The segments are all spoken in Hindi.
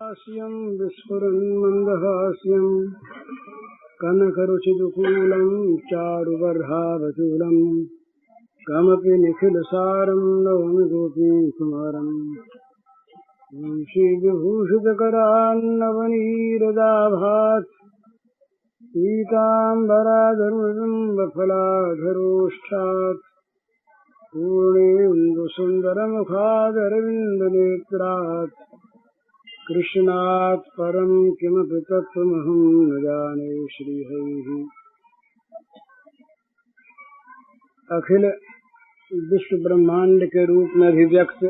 हास्यं विस्फुरन् मन्दहास्यं कनकरुचिदुकूलं चारुबर्हावचूलं कमपि निखिलसारं नौमि गोपीकुमारम् वंशीविभूषितकरान्नवनीरदाभात् पीताम्बराधरुम्बफलाधरोष्ठात् पूर्णेन्दुसुन्दरमुखादरविन्दनेत्रात् कृष्णात् परं किमपि तत्त्वमहं न जाने। श्रीहरिः अखिल विश्व ब्रह्मांड के रूप में अभिव्यक्त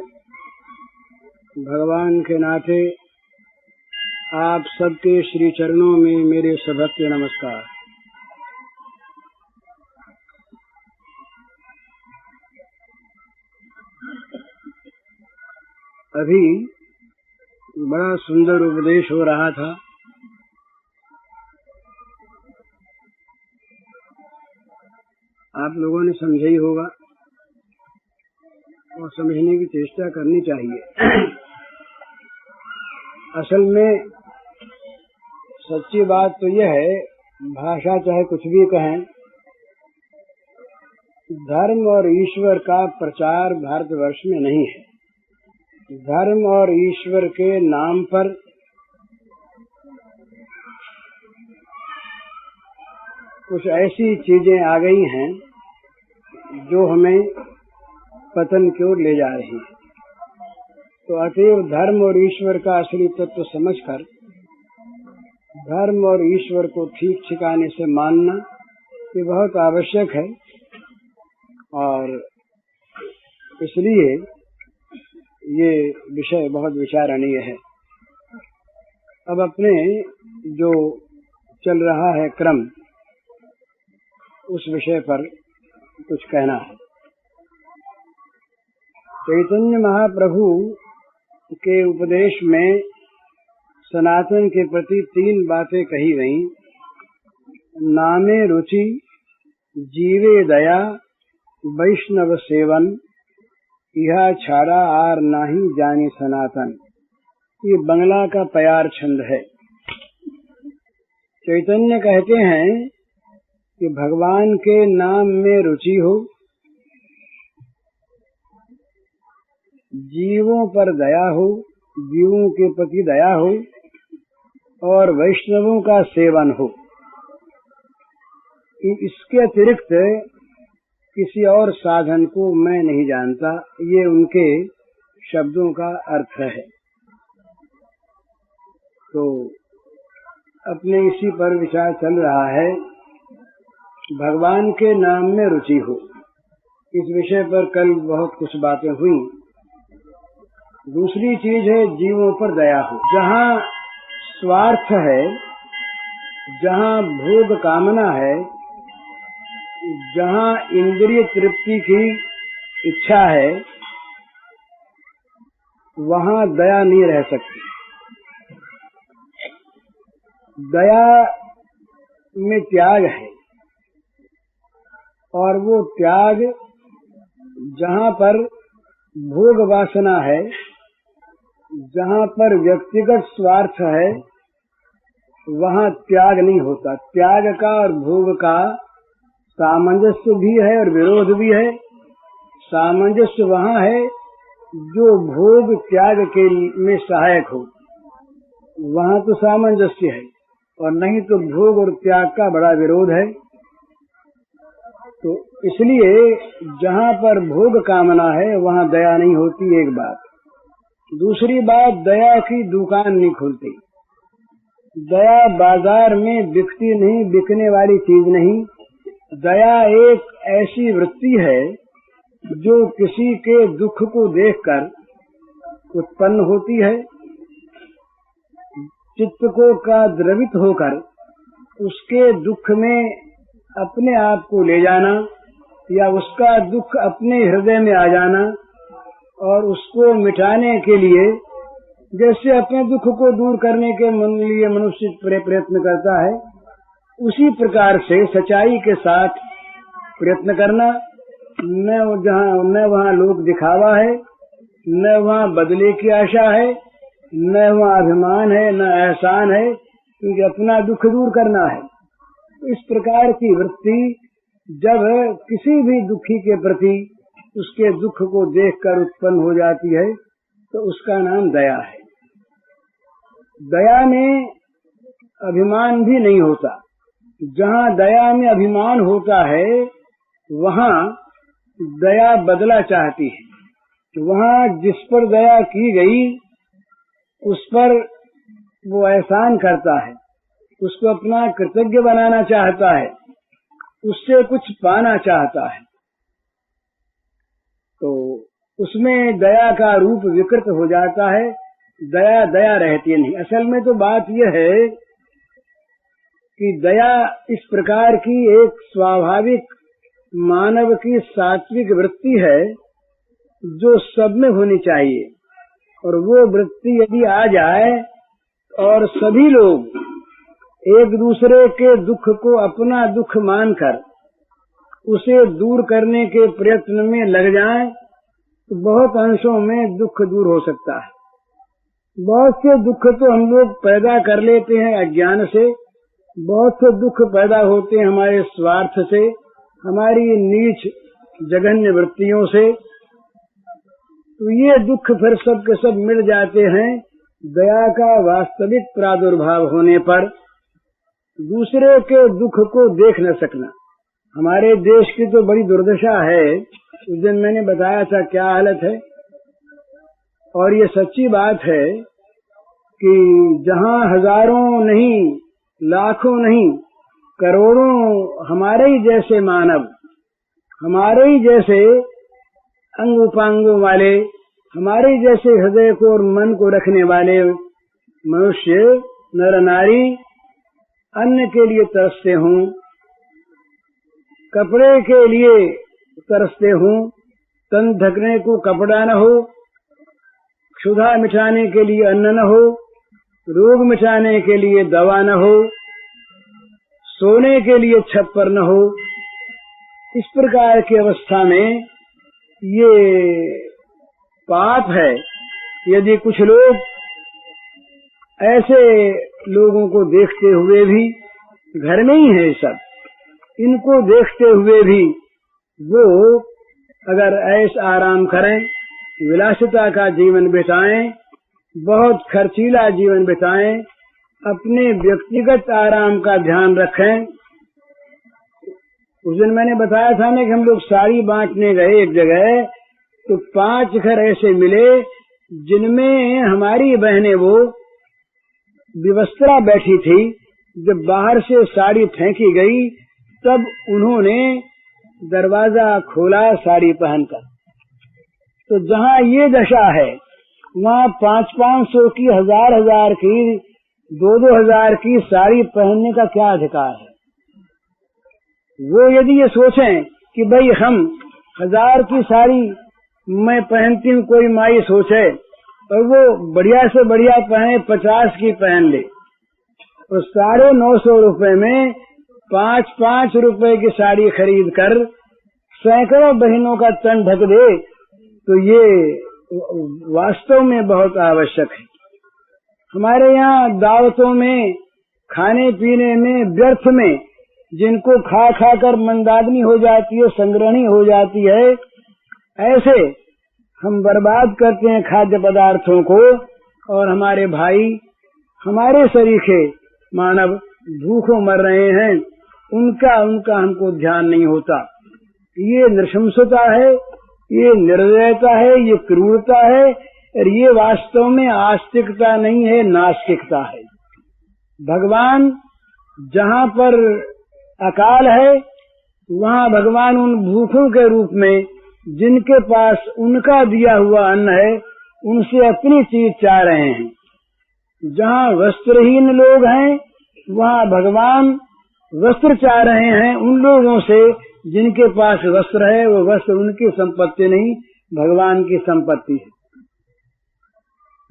भगवान के नाते आप सबके श्री चरणों में मेरे सभक्ति नमस्कार। अभी बड़ा सुंदर उपदेश हो रहा था। आप लोगों ने समझा ही होगा और समझने की चेष्टा करनी चाहिए। असल में सच्ची बात तो यह है, भाषा चाहे कुछ भी कहें, धर्म और ईश्वर का प्रचार भारतवर्ष में नहीं है। धर्म और ईश्वर के नाम पर कुछ ऐसी चीजें आ गई हैं जो हमें पतन की ओर ले जा रही हैं। तो अतएव धर्म और ईश्वर का असली तत्व समझकर धर्म और ईश्वर को ठीक ठिकाने से मानना ये बहुत आवश्यक है। और इसलिए ये विषय बहुत विचारणीय है। अब अपने जो चल रहा है क्रम, उस विषय पर कुछ कहना है। चैतन्य महाप्रभु के उपदेश में सनातन के प्रति 3 बातें कही गई। नामे रुचि, जीवे दया, वैष्णव सेवन, यह छाड़ा आर नाही जानी सनातन। ये बंगला का प्यार छंद है। चैतन्य कहते हैं कि भगवान के नाम में रुचि हो, जीवों पर दया हो, जीवों के प्रति दया हो और वैष्णवों का सेवन हो। इसके अतिरिक्त किसी और साधन को मैं नहीं जानता, ये उनके शब्दों का अर्थ है। तो अपने इसी पर विचार चल रहा है, भगवान के नाम में रुचि हो। इस विषय पर कल बहुत कुछ बातें हुई। दूसरी चीज है जीवों पर दया हो। जहाँ स्वार्थ है, जहाँ भोग कामना है, जहाँ इंद्रिय तृप्ति की इच्छा है, वहाँ दया नहीं रह सकती। दया में त्याग है और वो त्याग जहाँ पर भोग वासना है, जहाँ पर व्यक्तिगत स्वार्थ है, वहाँ त्याग नहीं होता। त्याग का और भोग का सामंजस्य भी है और विरोध भी है। सामंजस्य वहाँ है जो भोग त्याग के में सहायक हो, वहाँ तो सामंजस्य है, और नहीं तो भोग और त्याग का बड़ा विरोध है। तो इसलिए जहाँ पर भोग कामना है वहाँ दया नहीं होती, एक बात। दूसरी बात, दया की दुकान नहीं खुलती। दया बाजार में बिकती नहीं, बिकने वाली चीज नहीं। दया एक ऐसी वृत्ति है जो किसी के दुख को देखकर उत्पन्न होती है। चित्त को का द्रवित होकर उसके दुख में अपने आप को ले जाना, या उसका दुख अपने हृदय में आ जाना और उसको मिटाने के लिए, जैसे अपने दुख को दूर करने के लिए मनुष्य प्रयत्न करता है, उसी प्रकार से सच्चाई के साथ प्रयत्न करना। न वहाँ लोक दिखावा है, न वहाँ बदले की आशा है, न वहाँ अभिमान है न एहसान है, क्योंकि अपना दुख दूर करना है। इस प्रकार की वृत्ति जब किसी भी दुखी के प्रति उसके दुख को देखकर उत्पन्न हो जाती है तो उसका नाम दया है। दया में अभिमान भी नहीं होता। जहाँ दया में अभिमान होता है वहाँ दया बदला चाहती है। वहाँ जिस पर दया की गई उस पर वो एहसान करता है, उसको अपना कृतज्ञ बनाना चाहता है, उससे कुछ पाना चाहता है, तो उसमें दया का रूप विकृत हो जाता है। दया दया रहती नहीं। असल में तो बात यह है कि दया इस प्रकार की एक स्वाभाविक मानव की सात्विक वृत्ति है जो सब में होनी चाहिए, और वो वृत्ति यदि आ जाए और सभी लोग एक दूसरे के दुख को अपना दुख मानकर उसे दूर करने के प्रयत्न में लग जाएं, तो बहुत अंशों में दुख दूर हो सकता है। बहुत से दुख तो हम लोग पैदा कर लेते हैं अज्ञान से, बहुत से दुख पैदा होते हैं हमारे स्वार्थ से, हमारी नीच जघन्य वृत्तियों से। तो ये दुख फिर सब के सब मिल जाते हैं दया का वास्तविक प्रादुर्भाव होने पर। दूसरे के दुख को देख न सकना हमारे देश की तो बड़ी दुर्दशा है। उस दिन मैंने बताया था क्या हालत है, और ये सच्ची बात है कि जहाँ हजारों नहीं, लाखों नहीं, करोड़ों हमारे ही जैसे मानव, हमारे ही जैसे अंग उपांगों वाले, हमारे ही जैसे हृदय को और मन को रखने वाले मनुष्य नर नारी अन्न के लिए तरसते हों, कपड़े के लिए तरसते हों, तन ढकने को कपड़ा न हो, क्षुधा मिटाने के लिए अन्न न हो, रोग मिटाने के लिए दवा न हो, सोने के लिए छप्पर न हो। इस प्रकार की अवस्था में ये पाप है यदि कुछ लोग ऐसे लोगों को देखते हुए भी, घर में ही है सब, इनको देखते हुए भी वो अगर ऐसा आराम करें, विलासिता का जीवन बिताएं, बहुत खर्चीला जीवन बिताएं, अपने व्यक्तिगत आराम का ध्यान रखें। उस दिन मैंने बताया था ना कि हम लोग साड़ी बांटने गए एक जगह, तो 5 घर ऐसे मिले जिनमें हमारी बहनें वो विवस्त्रा बैठी थी। जब बाहर से साड़ी फेंकी गई तब उन्होंने दरवाजा खोला साड़ी पहनकर। तो जहाँ ये दशा है वहाँ 500-500 की, 1000-1000 की, 2-2000 की साड़ी पहनने का क्या अधिकार है? वो यदि ये सोचें कि भाई हम 1000 की साड़ी मैं पहनती हूँ, कोई माई सोचे, और वो बढ़िया से बढ़िया पहने 50 की पहन ले, तो 950 रुपए में 5-5 रुपए की साड़ी खरीद कर सैकड़ों बहनों का तन ढक दे, तो ये वास्तव में बहुत आवश्यक है। हमारे यहाँ दावतों में, खाने पीने में, व्यर्थ में जिनको खा खा कर मंदाग्नि हो जाती है, संग्रहणी हो जाती है, ऐसे हम बर्बाद करते हैं खाद्य पदार्थों को, और हमारे भाई, हमारे सरीखे मानव भूखों मर रहे हैं, उनका हमको ध्यान नहीं होता। ये नृशंसता है, ये निर्दयता है, ये क्रूरता है, और ये वास्तव में आस्तिकता नहीं है, नास्तिकता है। भगवान जहाँ पर अकाल है वहाँ भगवान उन भूखों के रूप में, जिनके पास उनका दिया हुआ अन्न है, उनसे अपनी चीज चाह रहे हैं। जहाँ वस्त्रहीन लोग हैं वहाँ भगवान वस्त्र चाह रहे हैं उन लोगों से जिनके पास वस्त्र है। वो वस्त्र उनकी संपत्ति नहीं, भगवान की संपत्ति है।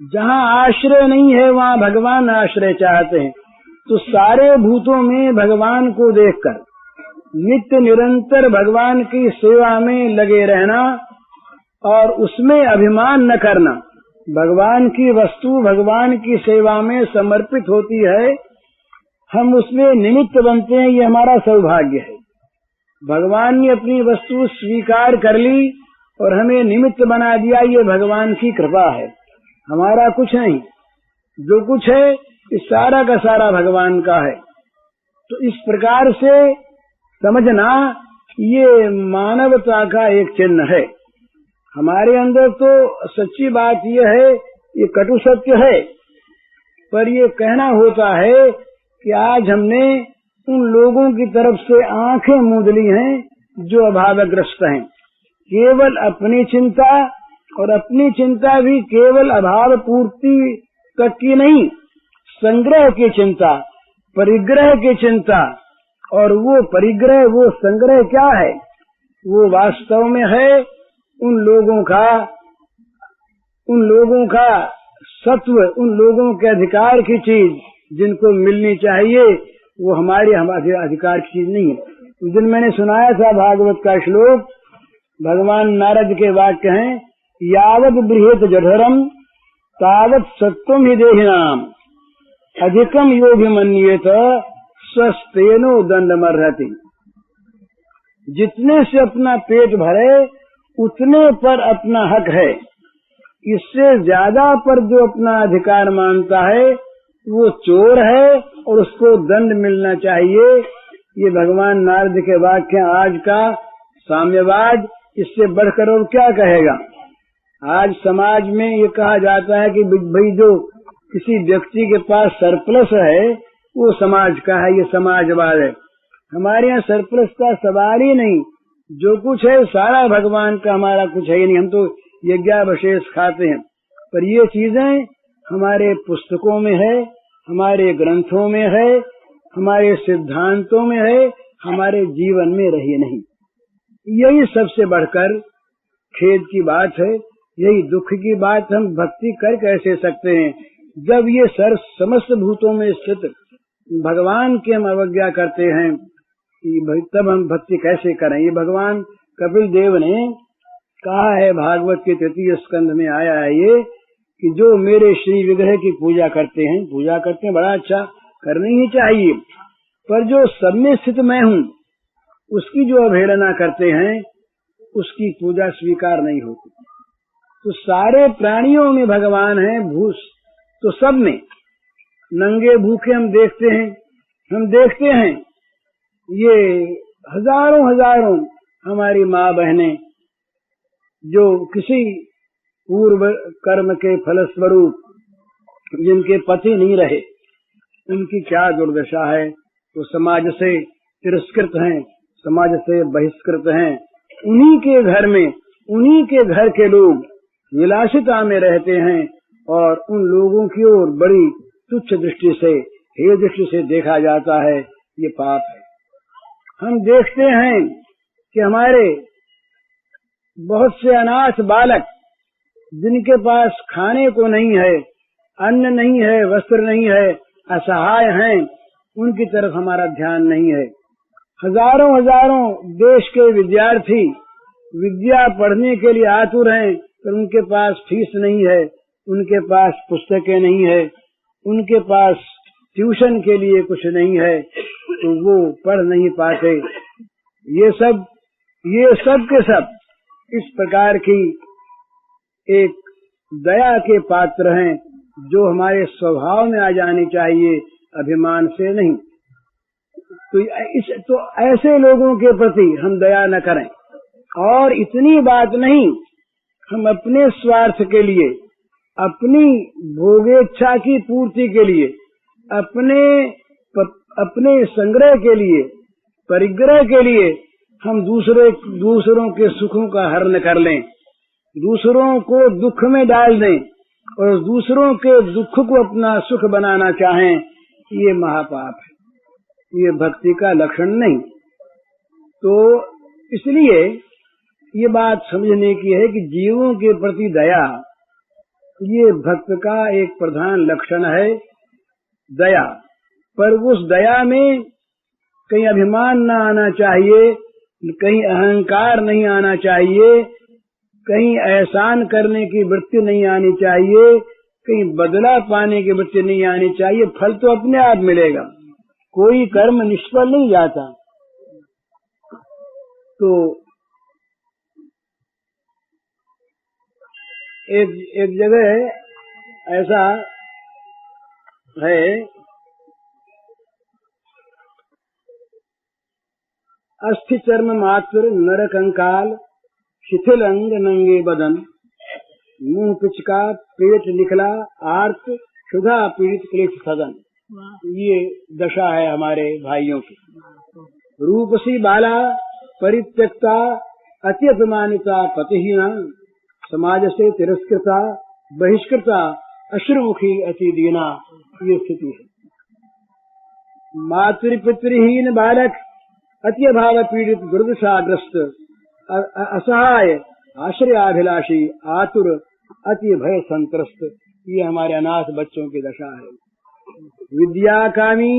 जहाँ आश्रय नहीं है वहाँ भगवान आश्रय चाहते हैं। तो सारे भूतों में भगवान को देखकर नित्य निरंतर भगवान की सेवा में लगे रहना और उसमें अभिमान न करना, भगवान की वस्तु भगवान की सेवा में समर्पित होती है, हम उसमें निमित्त बनते हैं, ये हमारा सौभाग्य है। भगवान ने अपनी वस्तु स्वीकार कर ली और हमें निमित्त बना दिया, ये भगवान की कृपा है, हमारा कुछ नहीं। जो कुछ है ये सारा का सारा भगवान का है। तो इस प्रकार से समझना, ये मानवता का एक चिन्ह है। हमारे अंदर तो सच्ची बात ये है, ये कटु सत्य है, पर ये कहना होता है कि आज हमने उन लोगों की तरफ से आंखें मूंद ली हैं जो अभावग्रस्त हैं। केवल अपनी चिंता, और अपनी चिंता भी केवल अभाव पूर्ति तक की नहीं, संग्रह की चिंता, परिग्रह की चिंता। और वो परिग्रह, वो संग्रह क्या है? वो वास्तव में है उन लोगों का सत्व, उन लोगों के अधिकार की चीज जिनको मिलनी चाहिए, वो हमारे अधिकार की चीज नहीं है। उस दिन मैंने सुनाया था भागवत का श्लोक, भगवान नारद के वाक्य हैं, यावद बृहत जठरम तावत सत्वम ही देहिनाम अधिकम योगिमन्येत स्वस्तेनो दंडमर्हति। जितने से अपना पेट भरे उतने पर अपना हक है, इससे ज्यादा पर जो अपना अधिकार मानता है वो चोर है और उसको दंड मिलना चाहिए। ये भगवान नारद के वाक्य। आज का साम्यवाद इससे बढ़कर और क्या कहेगा? आज समाज में ये कहा जाता है कि भाई जो किसी व्यक्ति के पास सरप्लस है वो समाज का है, ये समाजवाद है। हमारे यहाँ सरप्लस का सवाल ही नहीं, जो कुछ है सारा भगवान का, हमारा कुछ है ही नहीं। हम तो यज्ञावशेष खाते हैं, पर ये चीजें हमारे पुस्तकों में है, हमारे ग्रंथों में है, हमारे सिद्धांतों में है, हमारे जीवन में रही नहीं। यही सबसे बढ़कर खेद की बात है, यही दुख की बात। हम भक्ति कर कैसे सकते हैं जब ये समस्त भूतों में स्थित भगवान की हम अवज्ञा करते हैं? तब हम भक्ति कैसे करें? ये भगवान कपिल देव ने कहा है, भागवत के 3 स्कंध में आया है ये, कि जो मेरे श्री विग्रह की पूजा करते हैं बड़ा अच्छा, करनी ही चाहिए, पर जो सब में स्थित मैं हूँ उसकी जो अवहेलना करते हैं उसकी पूजा स्वीकार नहीं होती। तो सारे प्राणियों में भगवान है, भूस तो सब में। नंगे भूखे हम देखते हैं ये हजारों हमारी माँ बहनें जो किसी पूर्व कर्म के फलस्वरूप जिनके पति नहीं रहे, उनकी क्या दुर्दशा है। तो समाज से तिरस्कृत हैं, समाज से बहिष्कृत हैं। उन्हीं के घर में, उन्हीं के घर के लोग विलासिता में रहते हैं और उन लोगों की ओर बड़ी तुच्छ दृष्टि से, हे दृष्टि से देखा जाता है। ये पाप है। हम देखते हैं कि हमारे बहुत से अनाथ बालक जिनके पास खाने को नहीं है, अन्न नहीं है, वस्त्र नहीं है, असहाय हैं, उनकी तरफ हमारा ध्यान नहीं है। हजारों देश के विद्यार्थी विद्या पढ़ने के लिए आतुर हैं, पर उनके पास फीस नहीं है, उनके पास पुस्तकें नहीं है, उनके पास ट्यूशन के लिए कुछ नहीं है, तो वो पढ़ नहीं पाते। ये सब के सब इस प्रकार की एक दया के पात्र हैं जो हमारे स्वभाव में आ जानी चाहिए, अभिमान से नहीं। तो ऐसे लोगों के प्रति हम दया न करें। और इतनी बात नहीं, हम अपने स्वार्थ के लिए, अपनी भोगेच्छा की पूर्ति के लिए, अपने संग्रह के लिए, परिग्रह के लिए हम दूसरों के सुखों का हरण कर लें, दूसरों को दुख में डाल दें और दूसरों के दुख को अपना सुख बनाना चाहें, ये महापाप है, ये भक्ति का लक्षण नहीं। तो इसलिए ये बात समझने की है कि जीवों के प्रति दया, ये भक्त का एक प्रधान लक्षण है, दया। पर उस दया में कहीं अभिमान न आना चाहिए, कहीं अहंकार नहीं आना चाहिए, कहीं एहसान करने की वृत्ति नहीं आनी चाहिए, कहीं बदला पाने की वृत्ति नहीं आनी चाहिए। फल तो अपने आप मिलेगा, कोई कर्म निष्फल नहीं जाता। तो एक जगह ऐसा है, अस्थि चर्म मात्र नर कंकाल, शिथिल अंग नंगे बदन, मुंह पिचका पेट निकला आर्त, क्षुधा पीड़ित क्लेश सदन। ये दशा है हमारे भाइयों की। रूपसी बाला परित्यक्ता, अति अपमानिता पतिहीना, समाज से तिरस्कृता बहिष्कृता, अश्रुमुखी अति दीना। ये स्थिति है। मातृपितृहीन बालक, अति अभाव पीड़ित दुर्दशाग्रस्त, असहाय आश्रयाभिलाषी, आतुर अति भय संत्रस्त। ये हमारे अनाथ बच्चों की दशा है। विद्याकामी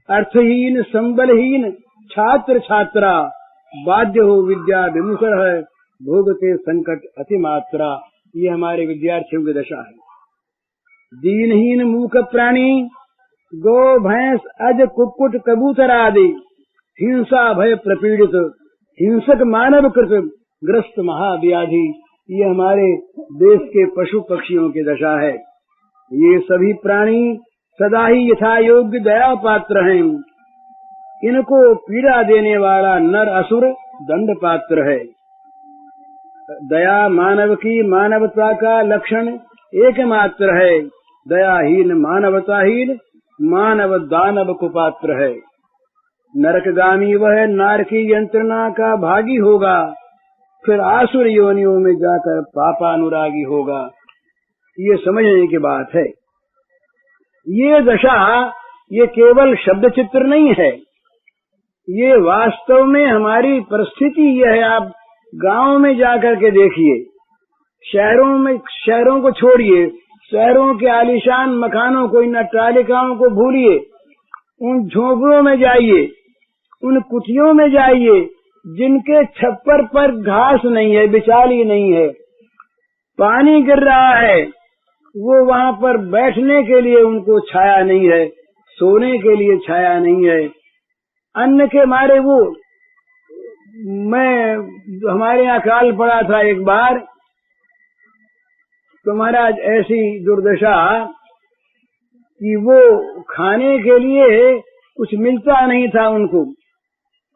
अर्थहीन संबलहीन छात्र छात्रा, बाध्य हो विद्या विमुखर है, भोगते संकट अति मात्रा। ये हमारे विद्यार्थियों की दशा है। दीनहीन मूक प्राणी, गौ भैंस अज कुक्कुट कबूतर आदि, हिंसा भय प्रपीड़ित, हिंसक मानव कृत ग्रस्त महाव्याधि। ये हमारे देश के पशु पक्षियों की दशा है। ये सभी प्राणी सदा ही यथा योग्य दया पात्र हैं। इनको पीड़ा देने वाला नर असुर दंड पात्र है। दया मानव की मानवता का लक्षण एकमात्र है। दयाहीन मानवताहीन, मानव दानव कुपात्र है। नरकगामी वह नार की यंत्रणा का भागी होगा, फिर आसुर योनियों में जाकर पापानुरागी होगा। ये समझने की बात है। ये दशा ये केवल शब्द चित्र नहीं है, ये वास्तव में हमारी परिस्थिति यह है। आप गांव में जाकर के देखिए, शहरों को छोड़िए, शहरों के आलीशान मकानों को, इन अट्टालिकाओं को भूलिए, उन झोपड़ों में जाइए, उन कुटियों में जाइए जिनके छप्पर पर घास नहीं है, बिचाली नहीं है, पानी गिर रहा है, वो वहाँ पर बैठने के लिए उनको छाया नहीं है, सोने के लिए छाया नहीं है, अन्न के मारे वो। हमारे यहाँ काल पड़ा था एक बार, तो महाराज ऐसी दुर्दशा कि वो खाने के लिए कुछ मिलता नहीं था उनको,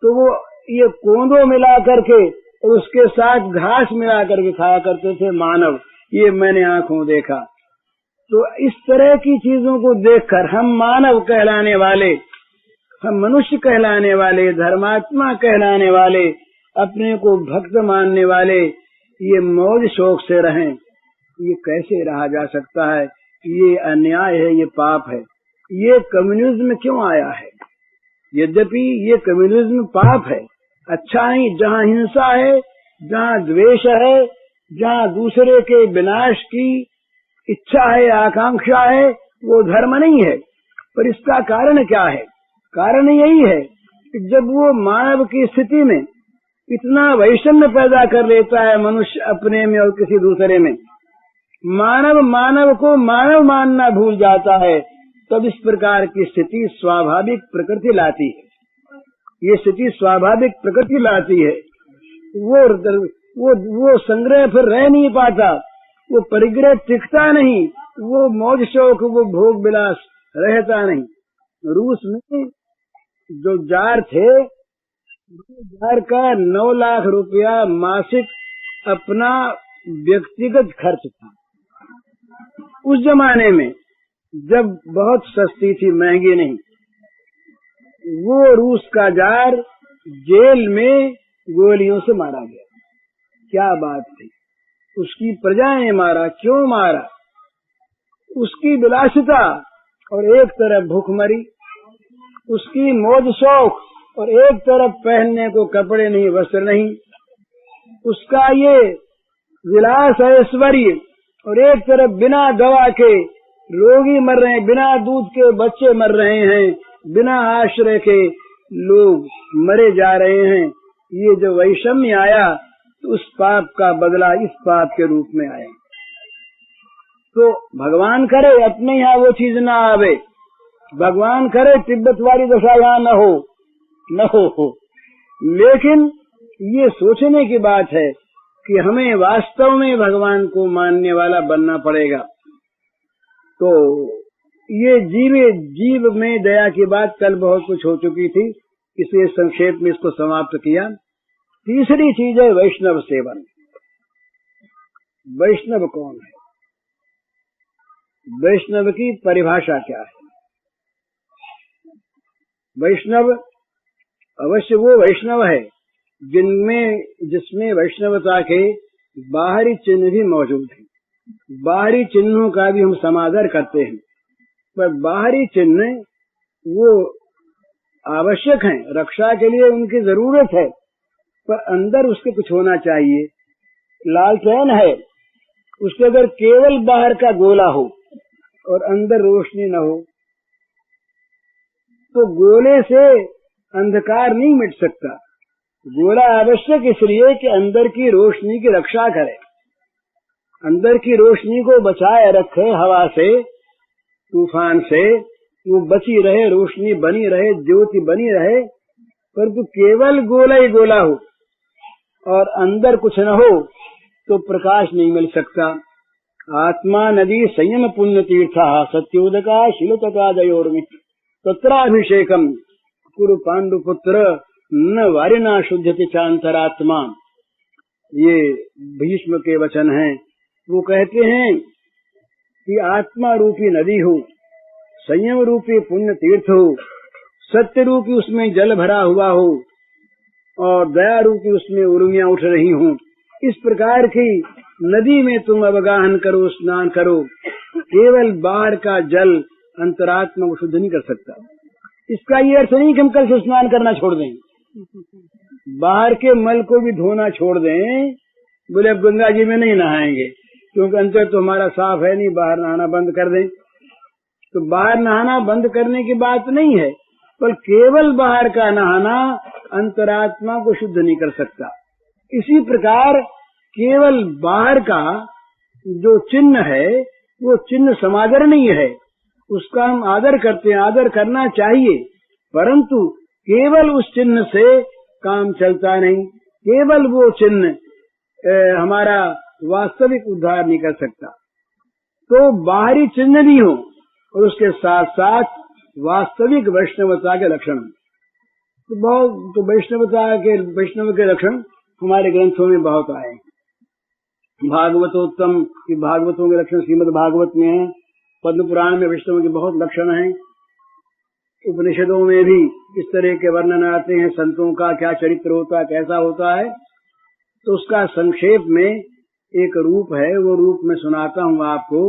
तो वो ये कोंदो मिला करके और उसके साथ घास मिला करके खाया करते थे मानव। ये मैंने आंखों देखा। तो इस तरह की चीजों को देखकर हम मानव कहलाने वाले, हम मनुष्य कहलाने वाले, धर्मात्मा कहलाने वाले, अपने को भक्त मानने वाले, ये मौज शौक से रहें, ये कैसे रहा जा सकता है? ये अन्याय है, ये पाप है। ये कम्युनिज्म क्यों आया है? यद्यपि ये कम्युनिज्म पाप है, अच्छा नहीं। जहाँ हिंसा है, जहाँ द्वेष है, जहाँ दूसरे के विनाश की इच्छा है, आकांक्षा है, वो धर्म नहीं है। पर इसका कारण क्या है? कारण यही है कि जब वो मानव की स्थिति में इतना वैषम्य पैदा कर लेता है, मनुष्य अपने में और किसी दूसरे में, मानव को मानव मानना भूल जाता है, तब इस प्रकार की स्थिति स्वाभाविक प्रकृति लाती है। ये स्थिति स्वाभाविक प्रकृति लाती है। वो संग्रह फिर रह नहीं पाता, वो परिग्रह टिकता नहीं, वो मौज शौक, वो भोग विलास रहता नहीं। रूस में जो जार थे, जार का 9 लाख रुपया मासिक अपना व्यक्तिगत खर्च था। उस जमाने में जब बहुत सस्ती थी, महंगी नहीं, वो रूस का जार जेल में गोलियों से मारा गया। क्या बात थी? उसकी प्रजा ने मारा। क्यों मारा? उसकी विलासिता और एक तरफ भूखमरी, उसकी मौज शौक और एक तरफ पहनने को कपड़े नहीं, वस्त्र नहीं, उसका ये विलास ऐश्वर्य और एक तरफ बिना दवा के रोगी मर रहे हैं, बिना दूध के बच्चे मर रहे हैं, बिना आश्रय के लोग मरे जा रहे हैं। ये जो वैषम्य आया, तो उस पाप का बदला इस पाप के रूप में आए। तो भगवान करे अपने यहाँ वो चीज ना आवे, भगवान करे तिब्बत वाली दशा यहाँ न हो। लेकिन ये सोचने की बात है कि हमें वास्तव में भगवान को मानने वाला बनना पड़ेगा। तो ये जीव में दया की बात कल बहुत कुछ हो चुकी थी, इसलिए संक्षेप में इसको समाप्त किया। तीसरी चीज है वैष्णव सेवन। वैष्णव कौन है? वैष्णव की परिभाषा क्या है? वैष्णव अवश्य वो वैष्णव है जिसमें वैष्णवता के बाहरी चिन्ह भी मौजूद हैं। बाहरी चिन्हों का भी हम समादर करते हैं, पर बाहरी चिन्ह वो आवश्यक हैं, रक्षा के लिए उनकी जरूरत है, पर अंदर उसके कुछ होना चाहिए। लालटेन है, उसके अगर केवल बाहर का गोला हो और अंदर रोशनी न हो तो गोले से अंधकार नहीं मिट सकता। गोला आवश्यक इसलिए कि अंदर की रोशनी की रक्षा करे, अंदर की रोशनी को बचाए रखे हवा से, तूफान से, वो बची रहे, रोशनी बनी रहे, ज्योति बनी रहे। परंतु केवल गोला ही गोला हो और अंदर कुछ न हो तो प्रकाश नहीं मिल सकता। आत्मा नदी संयम पुण्य तीर्था सत्योदका शीलतका दयोर्मि तत्राभिषेकम कुरु पांडुपुत्र न वारिना शुद्धति चांतरात्मा। ये भीष्म के वचन हैं। वो कहते हैं कि आत्मा रूपी नदी हो, संयम रूपी पुण्य तीर्थ हो, सत्य रूपी उसमें जल भरा हुआ हो और दया रूपी उसमें उर्मियां उठ रही हों। इस प्रकार की नदी में तुम अवगाहन करो, स्नान करो। केवल बाहर का जल अंतरात्मा को शुद्ध नहीं कर सकता। इसका ये अर्थ नहीं कि हम कल से स्नान करना छोड़ दें, बाहर के मल को भी धोना छोड़ दें। बोले अब गंगा जी में नहीं नहाएंगे क्योंकि अंतर तो हमारा साफ है नहीं, बाहर नहाना बंद कर दें। तो बाहर नहाना बंद करने की बात नहीं है, पर केवल बाहर का नहाना अंतरात्मा को शुद्ध नहीं कर सकता। इसी प्रकार केवल बाहर का जो चिन्ह है वो चिन्ह समादर नहीं है, उसका हम आदर करते हैं, आदर करना चाहिए, परंतु केवल उस चिन्ह से काम चलता नहीं। केवल वो चिन्ह हमारा वास्तविक उद्धार नहीं कर सकता। तो बाहरी चिन्ह भी हो और उसके साथ साथ वास्तविक वैष्णवता के लक्षण। तो वैष्णव के लक्षण हमारे ग्रंथों में बहुत आए। भागवतोत्तम की भागवतों के लक्षण श्रीमद् भागवत में है, पद्म पुराण में वैष्णव के बहुत लक्षण हैं। उपनिषदों में भी इस तरह के वर्णन आते हैं, संतों का क्या चरित्र होता है, कैसा होता है। तो उसका संक्षेप में एक रूप है, वो रूप में सुनाता हूँ आपको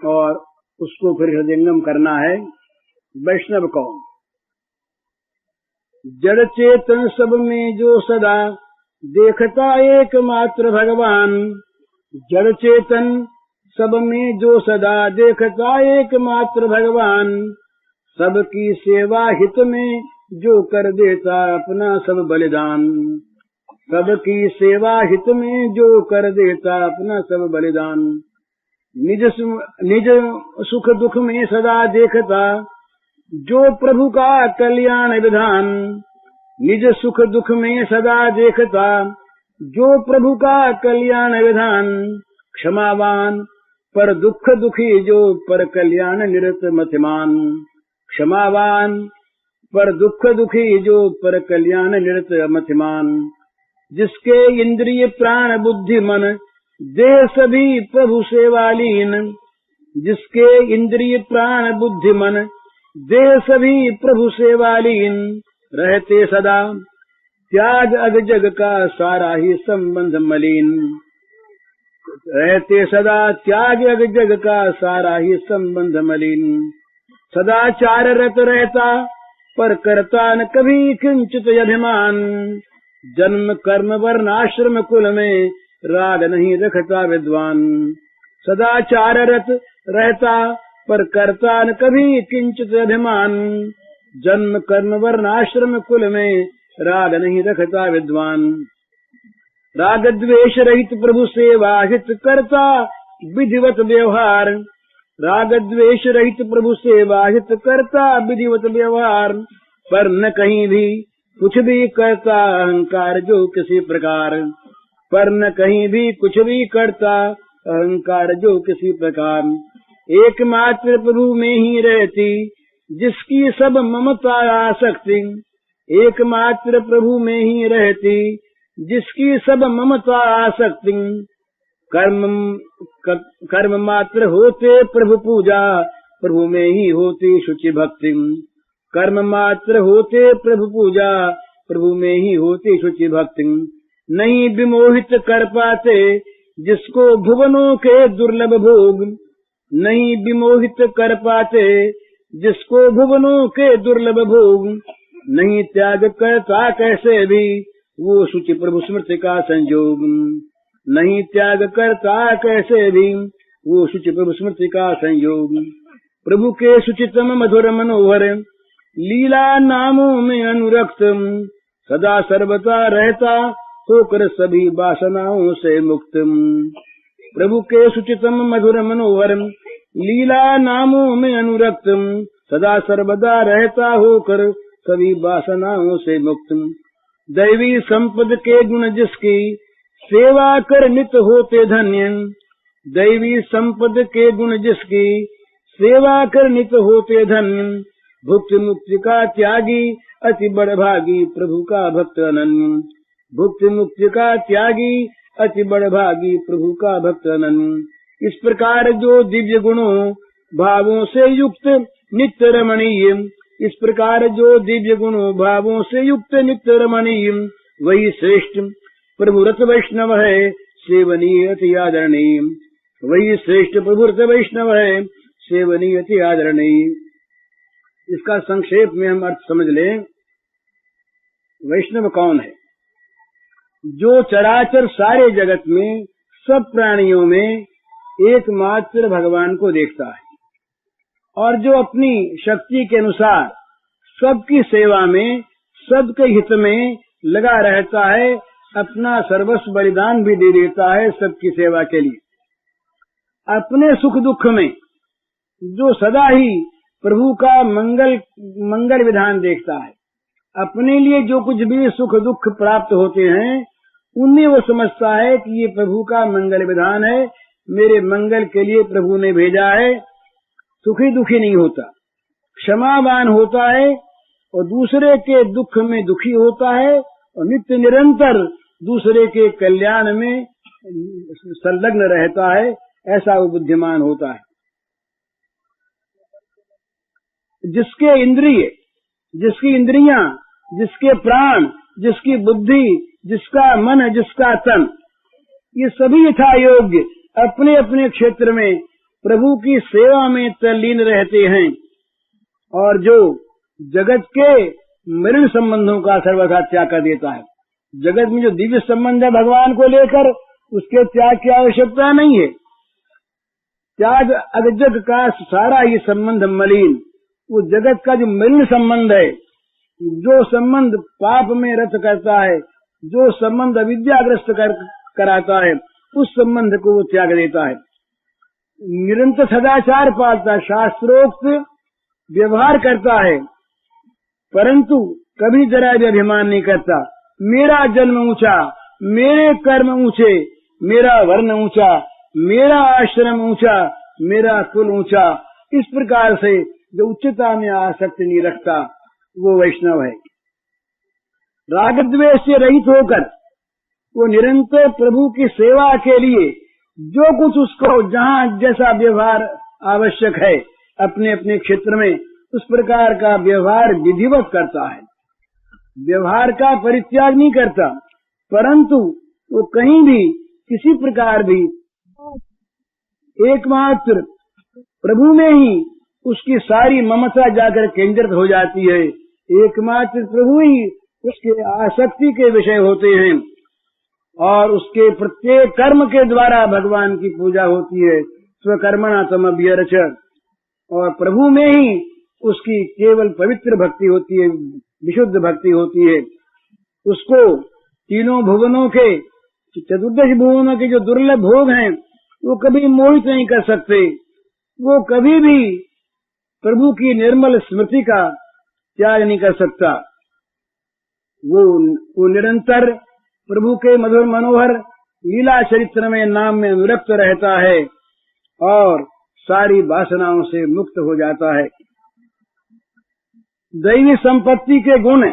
और उसको फिर हृदयंगम करना है। वैष्णव कौन? जड़ चेतन सब में जो सदा देखता एकमात्र भगवान। जड़ चेतन सब में जो सदा देखता एकमात्र भगवान। सबकी सेवा हित में जो कर देता अपना सब बलिदान। सबकी सेवा हित में जो कर देता अपना सब बलिदान। निज सुख दुख में सदा देखता जो प्रभु का कल्याण विधान। निज सुख दुख में सदा देखता जो प्रभु का कल्याण विधान। क्षमावान पर दुख दुखी जो पर कल्याण निरत मतिमान। क्षमावान पर दुख दुखी जो पर कल्याण निरत मतिमान। जिसके इंद्रिय प्राण बुद्धि मन देह सभी प्रभु सेवालीन। जिसके इंद्रिय प्राण बुद्धि मन देह सभी प्रभु सेवालीन। रहते सदा त्याग अग जग का सारा ही संबंध मलिन। रहते सदा त्याग अग जग का सारा ही संबंध मलिन। सदाचार रत रहता पर करता न कभी किंचित अभिमान। जन्म कर्म वर्ण आश्रम कुल में राग नहीं रखता विद्वान। सदाचार रत रहता पर करता न कभी किंचित अभिमान। जन्म कर्म वर्ण आश्रम कुल में राग नहीं रखता विद्वान। राग द्वेष रहित प्रभु सेवा हित करता विधिवत व्यवहार। राग द्वेष रहित प्रभु सेवा हित करता विधिवत व्यवहार। पर न कहीं भी कुछ भी करता अहंकार जो किसी प्रकार। पर न कहीं भी कुछ भी करता अहंकार जो किसी प्रकार। एकमात्र प्रभु में ही रहती जिसकी सब ममता आसक्ति। एकमात्र प्रभु में ही रहती जिसकी सब ममता आसक्ति। कर्म मात्र होते प्रभु पूजा प्रभु में ही होती शुचि भक्ति। कर्म मात्र होते प्रभु पूजा प्रभु में ही होती शुचि भक्ति। नहीं विमोहित कर पाते जिसको भुवनों के दुर्लभ भोग। नहीं विमोहित कर पाते जिसको भुवनों के दुर्लभ भोग। नहीं त्याग करता कैसे भी वो शुचि प्रभु स्मृति का संयोग। नहीं त्याग करता कैसे भी वो शुचि प्रभु स्मृति का संयोग। प्रभु के शुचितम मधुर मनोहर लीला नामों में अनुरक्त। सदा सर्वदा रहता होकर सभी वासनाओं से मुक्त। प्रभु के शुचितम मधुर मनोहर लीला नामों में अनुरक्त। सदा सर्वदा रहता होकर सभी वासनाओं से मुक्त। दैवी संपद के गुण जिसकी सेवा कर नित होते धन्य। दैवी संपद के गुण जिसकी सेवा कर नित होते धन्य। भुक्ति मुक्ति का त्यागी अति बड़भागी प्रभु का भक्त अनन्य। भुक्ति मुक्ति का त्यागी अति बड़भागी प्रभु का भक्त अनन्य। इस प्रकार जो दिव्य गुणों भावों से युक्त नित्य रमणीय। इस प्रकार जो दिव्य गुणों भावों से युक्त नित्य रमणीय वही श्रेष्ठ प्रभु रत वैष्णव है सेवनीय अति आदरणीय। वही श्रेष्ठ प्रभु रत वैष्णव है सेवनीय अति आदरणीय। इसका संक्षेप में हम अर्थ समझ लें। वैष्णव कौन है? जो चराचर सारे जगत में सब प्राणियों में एकमात्र भगवान को देखता है और जो अपनी शक्ति के अनुसार सबकी सेवा में सबके हित में लगा रहता है। अपना सर्वस्व बलिदान भी दे देता है सबकी सेवा के लिए। अपने सुख दुख में जो सदा ही प्रभु का मंगल विधान देखता है। अपने लिए जो कुछ भी सुख दुख प्राप्त होते हैं उनमें वो समझता है कि ये प्रभु का मंगल विधान है, मेरे मंगल के लिए प्रभु ने भेजा है। सुखी दुखी नहीं होता, क्षमावान होता है और दूसरे के दुख में दुखी होता है और नित्य निरंतर दूसरे के कल्याण में संलग्न रहता है। ऐसा वो बुद्धिमान होता है। जिसके इंद्रिय, जिसकी इंद्रियां, जिसके प्राण, जिसकी बुद्धि, जिसका मन, जिसका तन, ये सभी यथा योग्य अपने अपने क्षेत्र में प्रभु की सेवा में तल्लीन रहते हैं और जो जगत के मलिन संबंधों का सर्वथा त्याग कर देता है। जगत में जो दिव्य संबंध है भगवान को लेकर, उसके त्याग की आवश्यकता नहीं है। त्याग अजग का सारा ही संबंध मलिन, वो जगत का जो मलिन संबंध है, जो संबंध पाप में रत करता है, जो संबंध अविद्याग्रस्त कराता है, उस संबंध को वो त्याग देता है। निरंतर सदाचार पालता, शास्त्रोक्त व्यवहार करता है, परंतु कभी जरा भी अभिमान नहीं करता। मेरा जन्म ऊंचा, मेरे कर्म ऊंचे, मेरा वर्ण ऊंचा, मेरा आश्रम ऊंचा, मेरा कुल ऊंचा, इस प्रकार से जो उच्चता में आसक्ति नहीं रखता वो वैष्णव है। राग द्वेष से रहित होकर वो निरंतर प्रभु की सेवा के लिए जो कुछ उसको जहाँ जैसा व्यवहार आवश्यक है अपने अपने क्षेत्र में उस प्रकार का व्यवहार विधिवत करता है। व्यवहार का परित्याग नहीं करता, परंतु वो कहीं भी किसी प्रकार भी एकमात्र प्रभु में ही उसकी सारी ममता जाकर केंद्रित हो जाती है। एकमात्र प्रभु ही उसके आसक्ति के विषय होते हैं और उसके प्रत्येक कर्म के द्वारा भगवान की पूजा होती है। स्वकर्मणा तमभ्यर्च, और प्रभु में ही उसकी केवल पवित्र भक्ति होती है, विशुद्ध भक्ति होती है। उसको तीनों भुवनों के चतुर्दश भुवनों के जो दुर्लभ भोग हैं वो कभी मोहित नहीं कर सकते। वो कभी भी प्रभु की निर्मल स्मृति का त्याग नहीं कर सकता। वो निरंतर प्रभु के मधुर मनोहर लीला चरित्र में नाम में अनुरक्त रहता है और सारी वासनाओं से मुक्त हो जाता है। दैवी संपत्ति के गुण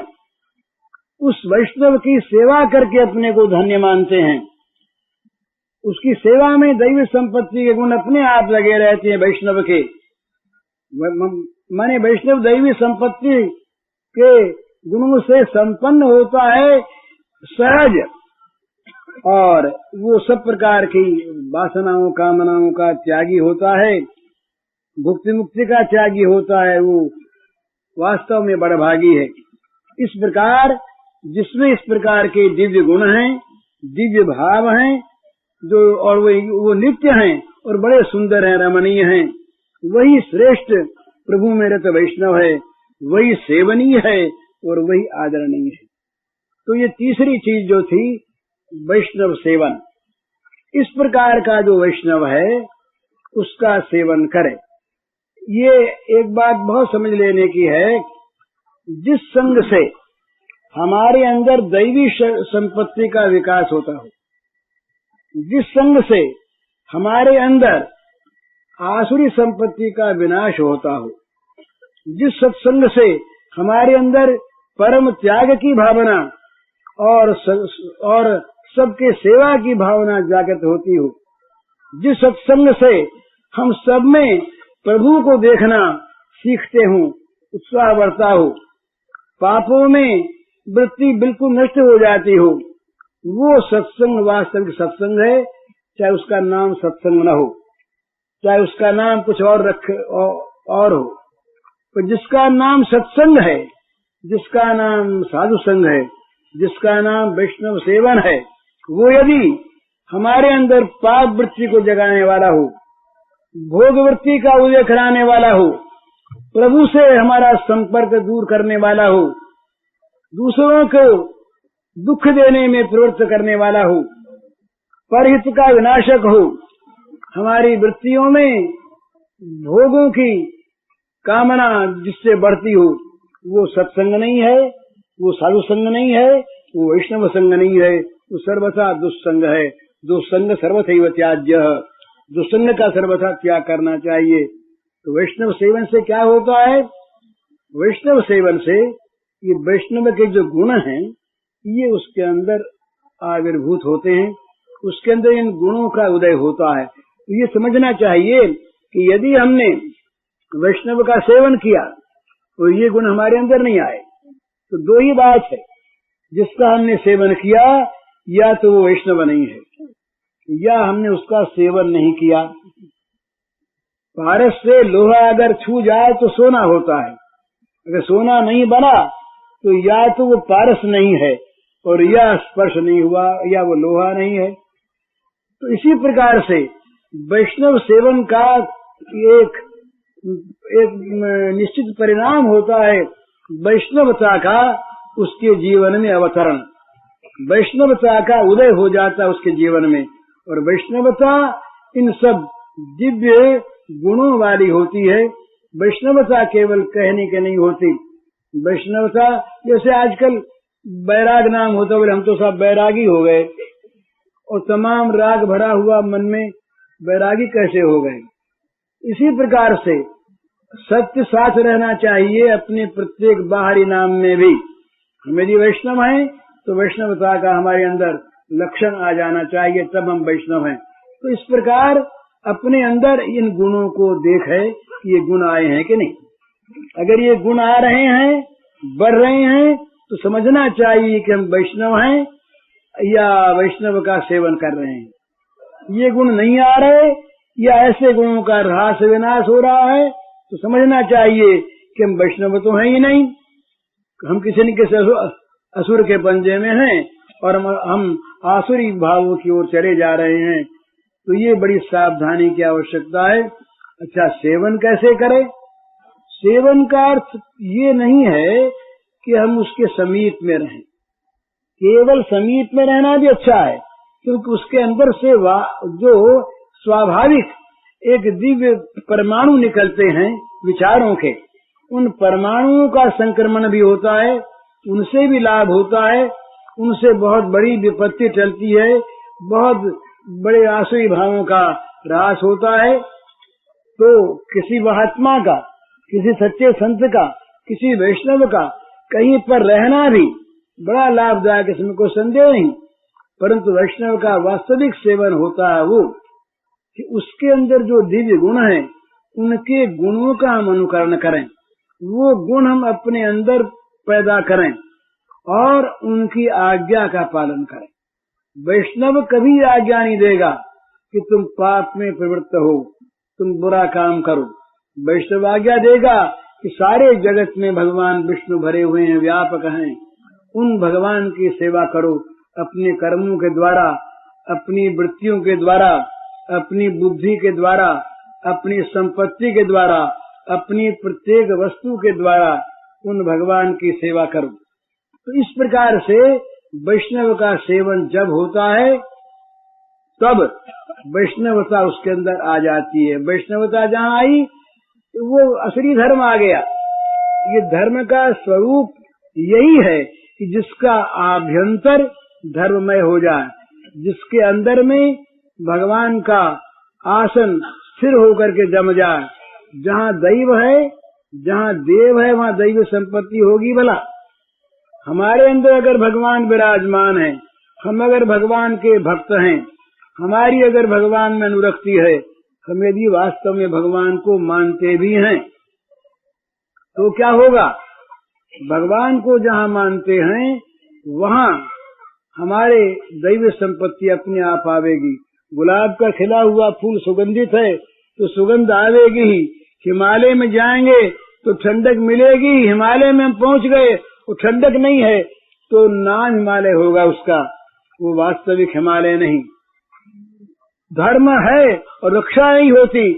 उस वैष्णव की सेवा करके अपने को धन्य मानते हैं। उसकी सेवा में दैवी संपत्ति के गुण अपने आप लगे रहते हैं। वैष्णव के माने वैष्णव दैवी संपत्ति के गुणों से संपन्न होता है सहज, और वो सब प्रकार की वासनाओं कामनाओं का त्यागी होता है, भुक्ति मुक्ति का त्यागी होता है। वो वास्तव में बड़भागी है। इस प्रकार जिसमें इस प्रकार के दिव्य गुण हैं, दिव्य भाव हैं, जो और वो नित्य हैं और बड़े सुंदर हैं, रमणीय हैं, वही श्रेष्ठ प्रभु में रत वैष्णव है, वही सेवनीय है और वही आदरणीय है। तो ये तीसरी चीज जो थी वैष्णव सेवन। इस प्रकार का जो वैष्णव है उसका सेवन करे। ये एक बात बहुत समझ लेने की है, जिस संग से हमारे अंदर दैवी संपत्ति का विकास होता हो, जिस संग से हमारे अंदर आसुरी संपत्ति का विनाश होता हो, जिस सत्संग से हमारे अंदर परम त्याग की भावना और सबके सेवा की भावना जागृत होती हो, जिस सत्संग से हम सब में प्रभु को देखना सीखते हो, उत्साह बढ़ता हो, पापों में वृत्ति बिल्कुल नष्ट हो जाती हो, वो सत्संग वास्तविक सत्संग है। चाहे उसका नाम सत्संग न हो, चाहे उसका नाम कुछ और हो, तो जिसका नाम सत्संग है, जिसका नाम साधु संग है, जिसका नाम वैष्णव सेवन है, वो यदि हमारे अंदर पाप वृत्ति को जगाने वाला हो, भोग वृत्ति का उदय कराने वाला हो, प्रभु से हमारा संपर्क दूर करने वाला हो, दूसरों को दुख देने में प्रवृत्त करने वाला हो, परहित का विनाशक हो, हमारी वृत्तियों में भोगों की कामना जिससे बढ़ती हो, वो सत्संग नहीं है, वो साधु संग नहीं है, वो वैष्णव संग नहीं है, वो सर्वथा दुस्संग है। दुस्संग सर्वथैव त्याज्य, दुस्संग का सर्वथा त्याग करना चाहिए। तो वैष्णव सेवन से क्या होता है? वैष्णव सेवन से ये वैष्णव के जो गुण हैं ये उसके अंदर आविर्भूत होते हैं, उसके अंदर इन गुणों का उदय होता है। तो ये समझना चाहिए कि यदि हमने वैष्णव का सेवन किया तो ये गुण हमारे अंदर नहीं आए, तो दो ही बात है, जिसका हमने सेवन किया या तो वो वैष्णव नहीं है या हमने उसका सेवन नहीं किया। पारस से लोहा अगर छू जाए तो सोना होता है, अगर सोना नहीं बना तो या तो वो पारस नहीं है और या स्पर्श नहीं हुआ या वो लोहा नहीं है। तो इसी प्रकार से वैष्णव सेवन का एक निश्चित परिणाम होता है वैष्णवता का, उसके जीवन में अवतरण, वैष्णवता का उदय हो जाता है उसके जीवन में। और वैष्णवता इन सब दिव्य गुणों वाली होती है। वैष्णवता केवल कहने के नहीं होती, वैष्णवता जैसे आजकल बैराग नाम होता है, हम तो सब बैरागी हो गए और तमाम राग भरा हुआ मन में बैरागी कैसे हो गए। इसी प्रकार से सत्य साथ रहना चाहिए अपने प्रत्येक बाहरी नाम में भी। हम यदि वैष्णव हैं तो वैष्णवता का हमारे अंदर लक्षण आ जाना चाहिए, तब हम वैष्णव हैं। तो इस प्रकार अपने अंदर इन गुणों को देखे कि ये गुण आए हैं कि नहीं। अगर ये गुण आ रहे हैं, बढ़ रहे हैं, तो समझना चाहिए कि हम वैष्णव हैं या वैष्णव का सेवन कर रहे हैं। ये गुण नहीं आ रहे या ऐसे गुणों का ह्रास विनाश हो रहा है तो समझना चाहिए कि हम वैष्णव तो हैं ही नहीं, हम किसी न किसी असुर के पंजे में हैं और हम आसुरी भावों की ओर चले जा रहे हैं। तो ये बड़ी सावधानी की आवश्यकता है। अच्छा, सेवन कैसे करें? सेवन का अर्थ ये नहीं है कि हम उसके समीप में रहें, केवल समीप में रहना भी अच्छा है, क्योंकि उसके अंदर से जो स्वाभाविक एक दिव्य परमाणु निकलते हैं विचारों के, उन परमाणुओं का संक्रमण भी होता है, उनसे भी लाभ होता है, उनसे बहुत बड़ी विपत्ति टलती है, बहुत बड़े आसुरी भावों का ह्रास होता है। तो किसी महात्मा का, किसी सच्चे संत का, किसी वैष्णव का कहीं पर रहना भी बड़ा लाभदायक, इसमें कोई संदेह नहीं। परंतु वैष्णव का वास्तविक सेवन होता है वो कि उसके अंदर जो दिव्य गुण है, उनके गुणों का हम अनुकरण करें, वो गुण हम अपने अंदर पैदा करें और उनकी आज्ञा का पालन करें। वैष्णव कभी आज्ञा नहीं देगा कि तुम पाप में प्रवृत्त हो, तुम बुरा काम करो। वैष्णव आज्ञा देगा कि सारे जगत में भगवान विष्णु भरे हुए हैं, व्यापक हैं, उन भगवान की सेवा करो अपने कर्मों के द्वारा, अपनी वृत्तियों के द्वारा, अपनी बुद्धि के द्वारा, अपनी संपत्ति के द्वारा, अपनी प्रत्येक वस्तु के द्वारा उन भगवान की सेवा करो। तो इस प्रकार से वैष्णव का सेवन जब होता है तब वैष्णवता उसके अंदर आ जाती है। वैष्णवता जहाँ आई तो वो असली धर्म आ गया। ये धर्म का स्वरूप यही है कि जिसका आभ्यंतर धर्ममय हो जाए, जिसके अंदर में भगवान का आसन स्थिर होकर के जम जाए। जहाँ दैव है, जहाँ देव है, वहाँ दैव संपत्ति होगी भला। हमारे अंदर अगर भगवान विराजमान है, हम अगर भगवान के भक्त हैं, हमारी अगर भगवान में अनुरक्ति है, हम यदि वास्तव में भगवान को मानते भी हैं, तो क्या होगा? भगवान को जहाँ मानते हैं वहाँ हमारे दैव संपत्ति अपने आप आवेगी। गुलाब का खिला हुआ फूल सुगंधित है तो सुगंध आवेगी ही। हिमालय में जाएंगे तो ठंडक मिलेगी। हिमालय में हम पहुँच गए, वो ठंडक नहीं है तो नाम हिमालय होगा उसका, वो वास्तविक हिमालय नहीं। धर्म है और रक्षा नहीं होती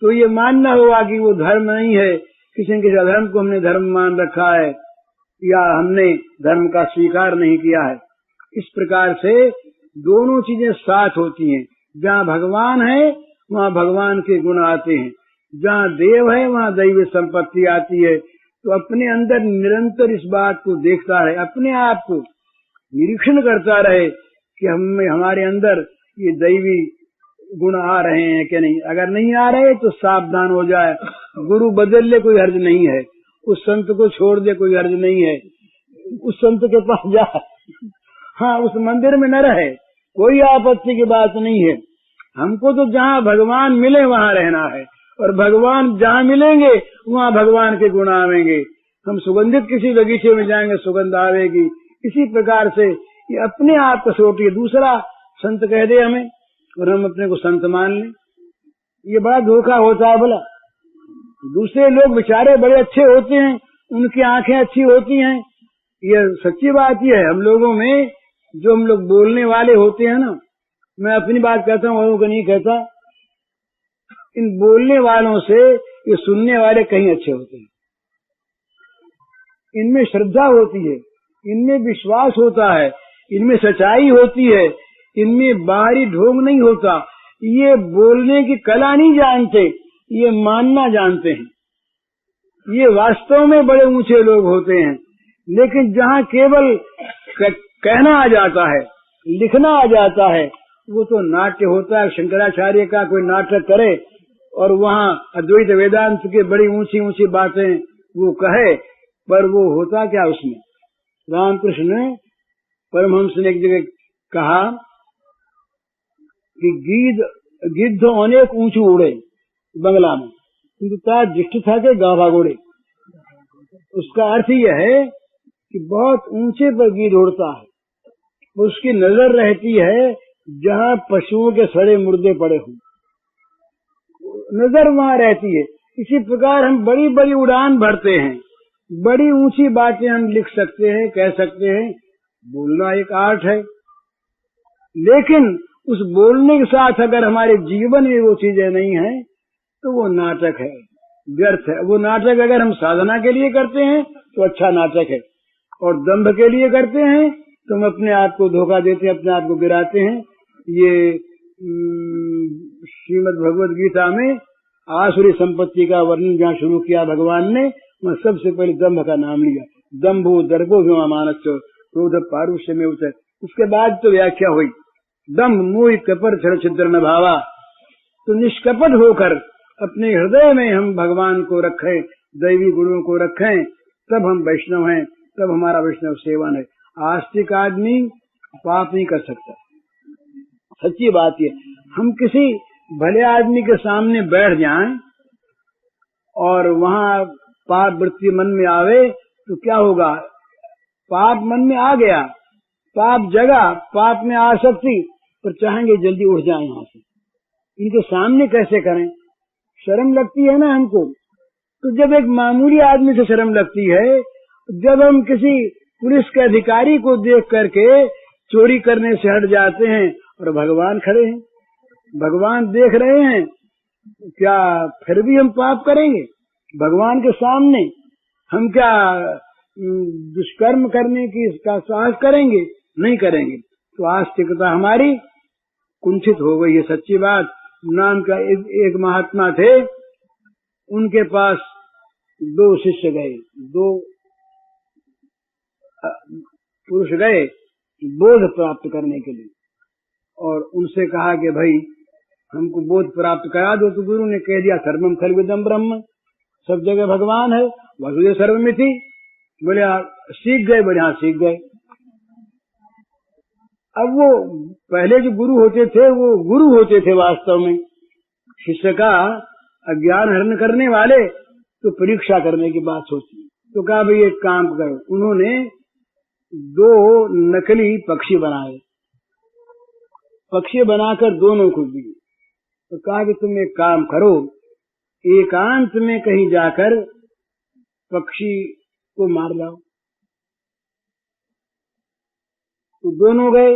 तो ये मानना होगा कि वो धर्म नहीं है, किसी के धर्म को हमने धर्म मान रखा है या हमने धर्म का स्वीकार नहीं किया है। इस प्रकार से दोनों चीजें साथ होती हैं। जहाँ भगवान है वहाँ भगवान के गुण आते हैं, जहाँ देव है वहाँ दैव संपत्ति आती है। तो अपने अंदर निरंतर इस बात को देखता रहे, अपने आप को निरीक्षण करता रहे कि हमारे अंदर ये दैवी गुण आ रहे हैं कि नहीं। अगर नहीं आ रहे तो सावधान हो जाए। गुरु बदल ले कोई हर्ज नहीं है, उस संत को छोड़ दे कोई हर्ज नहीं है, उस संत के पास जाए, हाँ उस मंदिर में न रहे, कोई आपत्ति की बात नहीं है। हमको तो जहाँ भगवान मिले वहाँ रहना है और भगवान जहाँ मिलेंगे वहाँ भगवान के गुण आवेंगे। हम सुगंधित किसी बगीचे में जाएंगे, सुगंध आवेगी। इसी प्रकार से ये अपने आप कसौटी, दूसरा संत कह दे हमें और हम अपने को संत मान लें, ये बड़ा धोखा होता है। भला दूसरे लोग बेचारे बड़े अच्छे होते हैं, उनकी आंखें अच्छी होती हैं, ये सच्ची बात ये है। हम लोगों में जो हम लोग बोलने वाले होते हैं ना, मैं अपनी बात कहता हूँ, औरों को नहीं कहता, इन बोलने वालों से ये सुनने वाले कहीं अच्छे होते हैं। इनमें श्रद्धा होती है, इनमें विश्वास होता है, इनमें सच्चाई होती है, इनमें बाहरी ढोंग नहीं होता। ये बोलने की कला नहीं जानते, ये मानना जानते हैं। ये वास्तव में बड़े ऊंचे लोग होते हैं। लेकिन जहाँ केवल कहना आ जाता है, लिखना आ जाता है, वो तो नाट्य होता है। शंकराचार्य का कोई नाटक करे और वहाँ अद्वैत वेदांत के बड़ी ऊंची ऊंची बातें वो कहे, पर वो होता क्या उसमें? रामकृष्ण परमहंस ने एक जगह कहा कि गिद्ध अनेक ऊंचे उड़े बंगला में, किंतु तार जिष्ट था के गाभा गोड़े। उसका अर्थ यह है कि बहुत ऊंचे पर गिद्ध उड़ता है, उसकी नजर रहती है जहाँ पशुओं के सड़े मुर्दे पड़े हों, नजर वहाँ रहती है। इसी प्रकार हम बड़ी बड़ी उड़ान भरते हैं, बड़ी ऊंची बातें हम लिख सकते हैं, कह सकते हैं। बोलना एक आर्ट है, लेकिन उस बोलने के साथ अगर हमारे जीवन में वो चीजें नहीं है तो वो नाटक है, व्यर्थ है। वो नाटक अगर हम साधना के लिए करते हैं तो अच्छा नाटक है, और दंभ के लिए करते हैं तो हम अपने आप को धोखा देते हैं, अपने आप को गिराते हैं। ये श्रीमद् भगवद गीता में आसुरी संपत्ति का वर्णन जहाँ शुरू किया भगवान ने, वहाँ सबसे पहले दम्भ का नाम लिया। दम्भो दर्भो मानस्य क्रोध पारुष्य में उतर। उसके बाद तो व्याख्या हुई दम्भ मोह कपट छल छिद्र न भावा। तो निष्कपट होकर अपने हृदय में हम भगवान को रखें, दैवी गुणों को रखें, तब हम वैष्णव हैं, तब हमारा वैष्णव सेवन है। आस्तिक आदमी पाप नहीं कर सकता। सच्ची बात है। हम किसी भले आदमी के सामने बैठ जाएं और वहाँ पाप वृत्ति मन में आवे तो क्या होगा? पाप मन में आ गया, पाप जगा, पाप में आसक्ति, पर चाहेंगे जल्दी उठ जाए यहाँ से। इनके सामने कैसे करें? शर्म लगती है ना हमको। तो जब एक मामूली आदमी से शर्म लगती है, जब हम किसी पुलिस के अधिकारी को देख करके चोरी करने से हट जाते हैं और भगवान खड़े हैं, भगवान देख रहे हैं, क्या फिर भी हम पाप करेंगे? भगवान के सामने हम क्या दुष्कर्म करने की इसका साहस करेंगे? नहीं करेंगे। तो आस्तिकता हमारी कुंठित हो गई है। सच्ची बात। नाम का एक महात्मा थे, उनके पास 2 शिष्य गए, 2 पुरुष गए बोध प्राप्त करने के लिए, और उनसे कहा कि भाई हमको बोध प्राप्त करा दो। तो गुरु ने कह दिया सर्वम खल्विदम ब्रह्म, सब जगह भगवान है, वसुदेव सर्वमिति। बोले सीख गए? बोले हाँ सीख गए। अब वो पहले जो गुरु होते थे वो गुरु होते थे वास्तव में, शिष्य का अज्ञान हरण करने वाले, तो परीक्षा करने की बात सोची। तो कहा भाई एक काम करो। उन्होंने 2 नकली पक्षी बनाए, पक्षी बनाकर दोनों को दिए। तो कहा कि तुम एक काम करो, एकांत में कहीं जाकर पक्षी को मार लाओ। तो दोनों गए।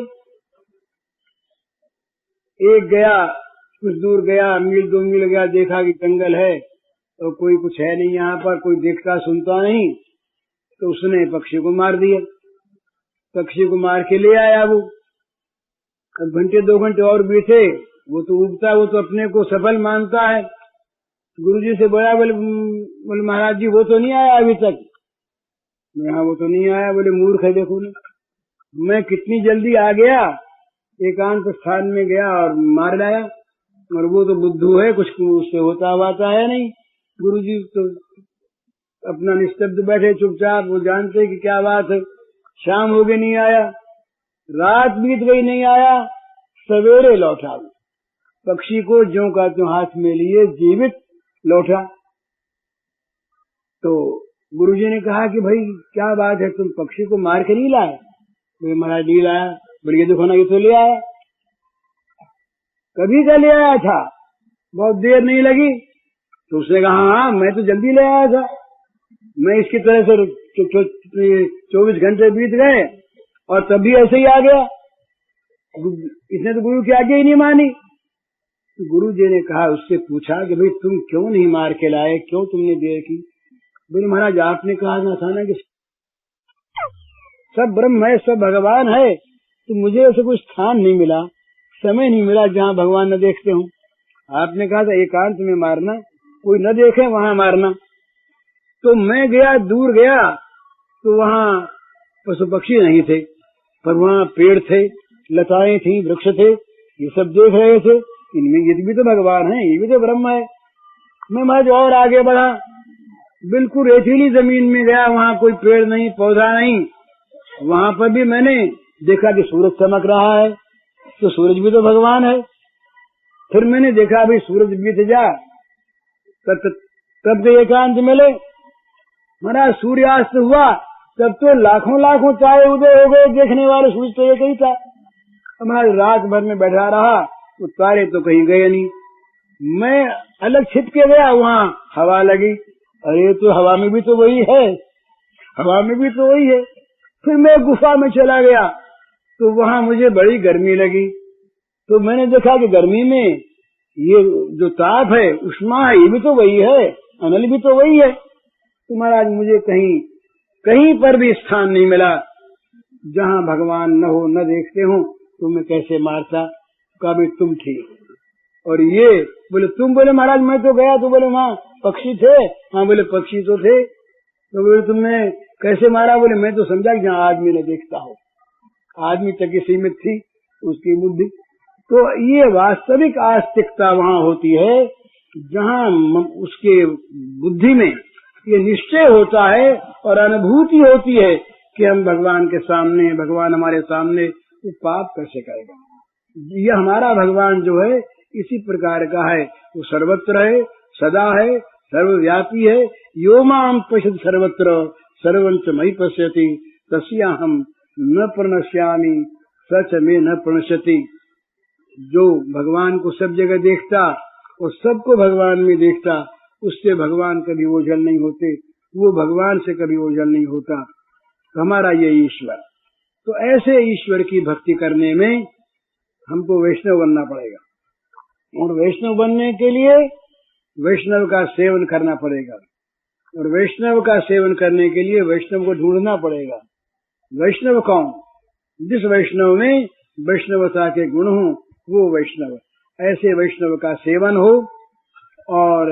एक गया, कुछ दूर गया, मील 2 मील गया, देखा कि जंगल है और कोई कुछ है नहीं यहाँ पर, कोई देखता सुनता नहीं। तो उसने पक्षी को मार दिया। पक्षी को मार के ले आया वो। अब घंटे 2 घंटे और बीते, वो तो उगता, वो तो अपने को सफल मानता है। गुरुजी से बोला, बोले महाराज जी वो तो नहीं आया अभी तक। हाँ वो तो नहीं आया। बोले मूर्ख है, देखो ना, मैं कितनी जल्दी आ गया, एकांत स्थान में गया और मार लाया, और वो तो बुद्धू है, कुछ उससे होता वाता है नहीं। गुरुजी तो अपना निस्तब्ध बैठे चुपचाप, वो जानते कि क्या बात है। शाम हो गई नहीं आया, रात बीत गई नहीं आया, सवेरे लौटा। पक्षी को ज्यों का त्यों हाथ में लिए जीवित लौटा। तो गुरुजी ने कहा कि भाई क्या बात है, तुम पक्षी को मार के नहीं लाए? बोले महाराज नहीं लाया। बोले ये देखो ना, ये तो ले आया, कभी का ले आया था, बहुत देर नहीं लगी। तो उसने कहा हाँ मैं तो जल्दी ले आया था, मैं इसकी तरह से 24 घंटे बीत गए और तब भी ऐसे ही आ गया। इसने तो गुरु की आज्ञा ही नहीं मानी। गुरु जी ने कहा, उससे पूछा कि भाई तुम क्यों नहीं मार के लाए, क्यों तुमने देर की? बोले महाराज आपने कहा था ना कि सब ब्रह्म है, सब भगवान है, तो मुझे ऐसे कोई स्थान नहीं मिला, समय नहीं मिला जहाँ भगवान न देखते हूँ। आपने कहा था एकांत में मारना, कोई न देखे वहाँ मारना। तो मैं गया, दूर गया, तो वहाँ पशु पक्षी नहीं थे, पर वहाँ पेड़ थे, लताएं थी, वृक्ष थे, ये सब देख रहे थे। इनमें ये भी तो भगवान है, ये भी तो ब्रह्म है। मैं महज और आगे बढ़ा, बिल्कुल रेतीली जमीन में गया, वहाँ कोई पेड़ नहीं, पौधा नहीं। वहाँ पर भी मैंने देखा कि सूरज चमक रहा है, तो सूरज भी तो भगवान है। फिर मैंने देखा भाई सूरज बीत जा, तब तो एकांत मिले। महाराज सूर्यास्त हुआ, तब तो लाखों लाखों चाहे उदय हो गए, देखने वाले सूरज तो एक ही था। हमारे रात भर में बैठा रहा, तो तारे तो कहीं गए नहीं। मैं अलग छिप के गया, वहाँ हवा लगी, अरे तो हवा में भी तो वही है, हवा में भी तो वही है। फिर मैं गुफा में चला गया, तो वहाँ मुझे बड़ी गर्मी लगी। तो मैंने देखा कि गर्मी में ये जो ताप है, उष्मा है, ये भी तो वही है, अनल भी तो वही है। तो महाराज मुझे कहीं पर भी स्थान नहीं मिला जहाँ भगवान न हो, न देखते हो, तो मैं कैसे मारता। कहा भाई तुम ठीक, और ये बोले तुम, बोले महाराज मैं तो गया, तो बोले वहाँ पक्षी थे, हाँ बोले पक्षी तो थे, तो बोले तुमने कैसे मारा, बोले मैं तो समझा कि जहाँ आदमी ने देखता हो, आदमी तक ही सीमित थी उसकी बुद्धि। तो ये वास्तविक आस्तिकता वहाँ होती है जहाँ उसके बुद्धि में ये निश्चय होता है और अनुभूति होती है कि हम भगवान के सामने, भगवान हमारे सामने, वो पाप कैसे करेगा। ये हमारा भगवान जो है इसी प्रकार का है, वो सर्वत्र है, सदा है, सर्वव्यापी है। यो माम पश्यति सर्वत्र सर्वंच मयि पश्यति तस्याहं न प्रणश्यामि सच में न प्रणश्यति। जो भगवान को सब जगह देखता और सबको भगवान में देखता, उससे भगवान कभी ओझल नहीं होते, वो भगवान से कभी ओझल नहीं होता। हमारा ये ईश्वर, तो ऐसे ईश्वर की भक्ति करने में हमको वैष्णव बनना पड़ेगा, और वैष्णव बनने के लिए वैष्णव का सेवन करना पड़ेगा, और वैष्णव का सेवन करने के लिए वैष्णव को ढूंढना पड़ेगा। वैष्णव कौन? जिस वैष्णव में वैष्णवता के गुण हो वो वैष्णव। ऐसे वैष्णव का सेवन हो और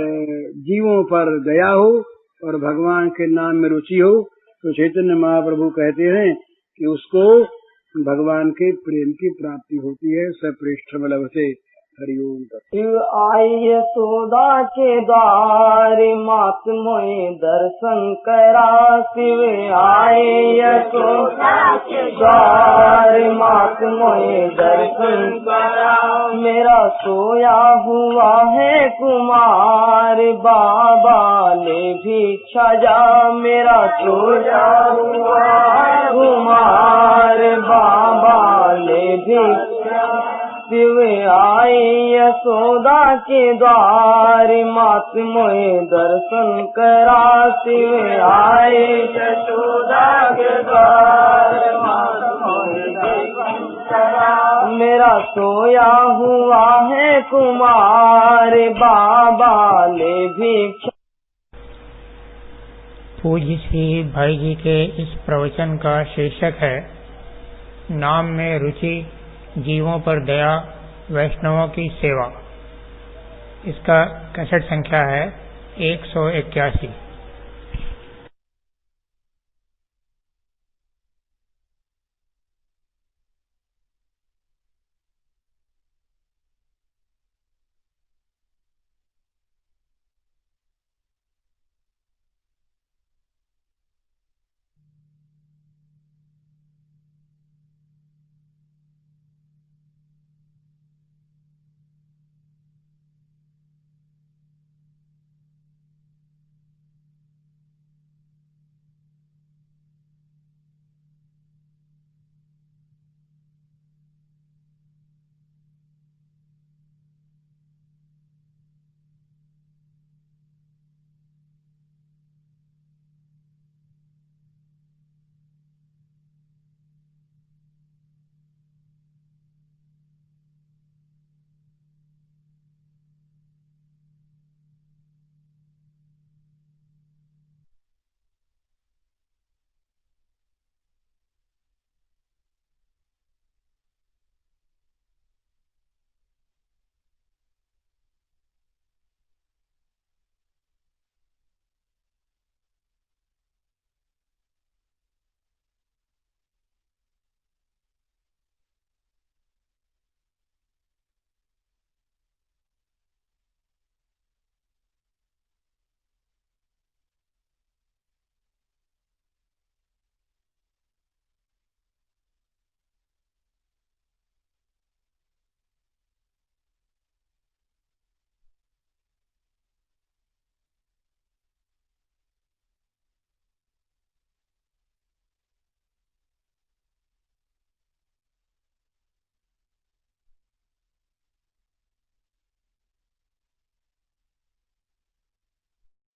जीवों पर दया हो और भगवान के नाम में रुचि हो, तो चैतन्य महाप्रभु कहते हैं कि उसको भगवान के प्रेम की प्राप्ति होती है। सपृष्ठम लभते। हरिओम। शिव आई यशोदा के द्वार मात मोए दर्शन करा। शिव आए यशोदा के द्वार मात मोए दर्शन करा। मेरा सोया हुआ है कुमार बाबा ले भिक्षा जा। मेरा सोया हुआ है कुमार बाबा ले भिक्षा। शिव आई यशोदा के द्वार मात मोए दर्शन करा। शिव आई यशोदा के द्वार मात मोए दर्शन करा। मेरा सोया हुआ है कुमार बाबा ले भिक्षा। पूज्य श्री भाई जी के इस प्रवचन का शीर्षक है नाम में रुचि, जीवों पर दया, वैष्णवों की सेवा। इसका कैसेट संख्या है 181।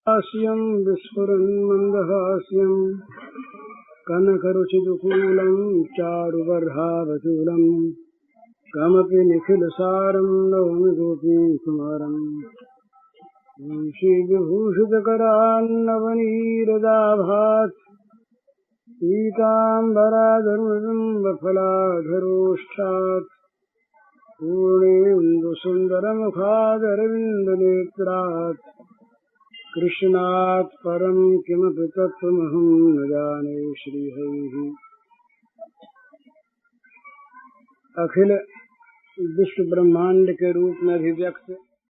हास्यं विस्फुरन् मन्दहास्यं कनकरुचिदुकूलं चारुबर्हावचूलं कमपि निखिलसारं नौमि गोपीकुमारम्। वंशीविभूषितकरान्नवनीरदाभात् पीताम्बराधरुणबिम्बफलाधरोष्ठात् पूर्णेन्दुसुन्दरमुखादरविन्दनेत्रात् कृष्णात् परं किमपि तत्त्वमहं न जाने। श्रीहरिः अखिल विश्व ब्रह्मांड के रूप में अभिव्यक्त